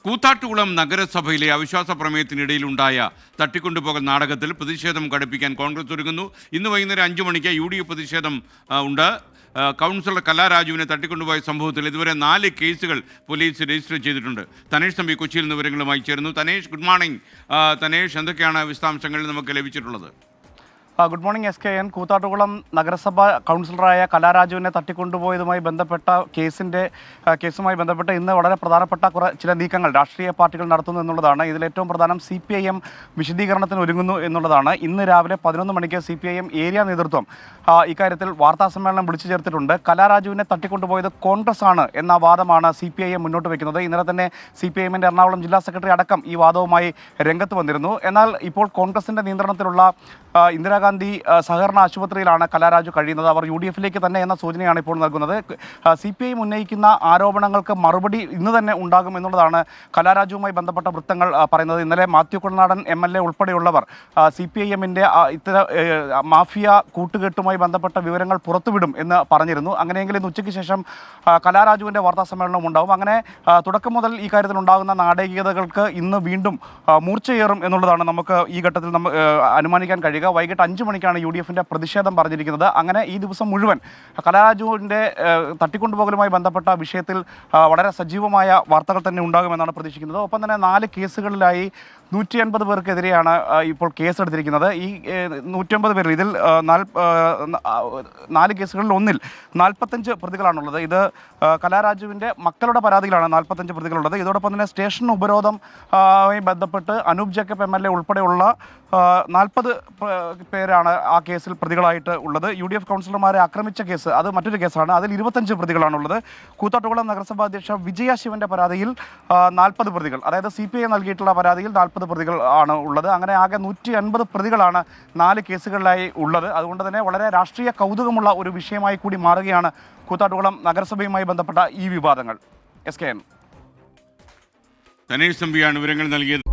കൂത്താട്ടുകുളം നഗരസഭയിലെ അവിശ്വാസ പ്രമേയത്തിനിടയിലുണ്ടായ തട്ടിക്കൊണ്ടുപോകൽ നാടകത്തിൽ പ്രതിഷേധം ഘടിപ്പിക്കാൻ കോൺഗ്രസ് ഒരുങ്ങുന്നു. ഇന്ന് വൈകുന്നേരം 5 മണിക്ക് UDF പ്രതിഷേധം ഉണ്ട്. കൗൺസിലർ കലാരാജുവിനെ തട്ടിക്കൊണ്ടുപോയ സംഭവത്തിൽ ഇതുവരെ 4 കേസുകൾ പോലീസ് രജിസ്റ്റർ ചെയ്തിട്ടുണ്ട്. തനേഷ് തമ്പി കൊച്ചിയിൽ നിന്ന് വിവരങ്ങളുമായി ചേരുന്നു. Thanesh, good morning. തനേഷ്, എന്തൊക്കെയാണ് വിശദാംശങ്ങൾ നമുക്ക് ലഭിച്ചിട്ടുള്ളത്? Good morning SKN. കൂത്താട്ടുകുളം നഗരസഭ കൗൺസിലറായ കലാരാജുവിനെ തട്ടിക്കൊണ്ടുപോയതുമായി ബന്ധപ്പെട്ട കേസുമായി ബന്ധപ്പെട്ട് ഇന്ന് വളരെ പ്രധാനപ്പെട്ട ചില നീക്കങ്ങൾ രാഷ്ട്രീയ പാർട്ടികൾ നടത്തുന്നു എന്നുള്ളതാണ്. ഇതിലേറ്റവും പ്രധാനം CPIM വിശദീകരണത്തിന് ഒരുങ്ങുന്നു എന്നുള്ളതാണ്. ഇന്ന് രാവിലെ 11 മണിക്ക് CPIM ഏരിയ നേതൃത്വം ഇക്കാര്യത്തിൽ വാർത്താസമ്മേളനം വിളിച്ചു ചേർത്തിട്ടുണ്ട്. കലാരാജുവിനെ തട്ടിക്കൊണ്ടുപോയത് കോൺഗ്രസ് ആണ് എന്ന വാദമാണ് CPIM മുന്നോട്ട് വയ്ക്കുന്നത്. ഇന്നലെ തന്നെ CPIMന്റെ എറണാകുളം ജില്ലാ സെക്രട്ടറി അടക്കം ഈ വാദവുമായി രംഗത്ത് വന്നിരുന്നു. എന്നാൽ ഇപ്പോൾ കോൺഗ്രസിന്റെ നിയന്ത്രണത്തിലുള്ള ഇന്ദിരാഗാന്ധി സഹകരണ ആശുപത്രിയിലാണ് കലാരാജു കഴിയുന്നത്. അവർ UDFിലേക്ക് തന്നെ എന്ന സൂചനയാണ് ഇപ്പോൾ നൽകുന്നത്. CPIM ഉന്നയിക്കുന്ന ആരോപണങ്ങൾക്ക് മറുപടി ഇന്ന് തന്നെ ഉണ്ടാകും എന്നുള്ളതാണ് കലാരാജുവുമായി ബന്ധപ്പെട്ട വൃത്തങ്ങൾ പറയുന്നത്. ഇന്നലെ മാത്യു കുഴൽനാടൻ MLA ഉൾപ്പെടെയുള്ളവർ CPIMന്റെ ഇത്തരം മാഫിയ കൂട്ടുകെട്ടുമായി ബന്ധപ്പെട്ട വിവരങ്ങൾ പുറത്തുവിടും എന്ന് പറഞ്ഞിരുന്നു. അങ്ങനെയെങ്കിൽ ഇന്ന് ഉച്ചയ്ക്ക് ശേഷം കലാരാജുവിൻ്റെ വാർത്താ സമ്മേളനം ഉണ്ടാവും. അങ്ങനെ തുടക്കം മുതൽ ഈ കാര്യത്തിൽ ഉണ്ടാകുന്ന നാടകീയതകൾക്ക് ഇന്ന് വീണ്ടും മൂർച്ചയേറും എന്നുള്ളതാണ് നമുക്ക് ഈ ഘട്ടത്തിൽ അനുമാനിക്കാൻ കഴിയുക. വൈകിട്ട് 5 മണിക്കാണ് UDFിൻ്റെ പ്രതിഷേധം പറഞ്ഞിരിക്കുന്നത്. അങ്ങനെ ഈ ദിവസം മുഴുവൻ കലാരാജുവിൻ്റെ തട്ടിക്കൊണ്ടുപോകലുമായി ബന്ധപ്പെട്ട വിഷയത്തിൽ വളരെ സജീവമായ വാർത്തകൾ തന്നെ ഉണ്ടാകുമെന്നാണ് പ്രതീക്ഷിക്കുന്നത്. ഒപ്പം തന്നെ 4 കേസുകളിലായി 150 പേർക്കെതിരെയാണ് ഇപ്പോൾ കേസെടുത്തിരിക്കുന്നത്. ഈ 150 പേരിൽ ഇതിൽ 4 കേസുകളിൽ ഒന്നിൽ 45 പ്രതികളാണുള്ളത്. ഇത് കലാരാജുവിൻ്റെ മക്കളുടെ പരാതിയിലാണ് 45 പ്രതികളുള്ളത്. ഇതോടൊപ്പം തന്നെ സ്റ്റേഷൻ ഉപരോധവുമായി ബന്ധപ്പെട്ട് അനൂപ് ജേക്കബ് MLA ഉൾപ്പെടെയുള്ള 40 പേരാണ് ആ കേസിൽ പ്രതികളായിട്ട് ഉള്ളത്. UDF കൗൺസിലർമാരെ ആക്രമിച്ച കേസ് അത് മറ്റൊരു കേസാണ്. അതിൽ 25 പ്രതികളാണുള്ളത്. കൂത്താട്ടുകുളം നഗരസഭാ അധ്യക്ഷ വിജയ ശിവന്റെ പരാതിയിൽ 40 പ്രതികൾ, അതായത് CPI നൽകിയിട്ടുള്ള പരാതിയിൽ 40 പ്രതികൾ ആണ് ഉള്ളത്. അങ്ങനെ ആകെ 150 പ്രതികളാണ് 4 കേസുകളിലായി ഉള്ളത്. അതുകൊണ്ട് തന്നെ വളരെ രാഷ്ട്രീയ കൗതുകമുള്ള ഒരു വിഷയമായി കൂടി മാറുകയാണ് കൂത്താട്ടുകുളം നഗരസഭയുമായി ബന്ധപ്പെട്ട ഈ വിവാദങ്ങൾ. SKN. തനേഷ് തമ്പിയാണ് വിവരങ്ങൾ നൽകിയത്.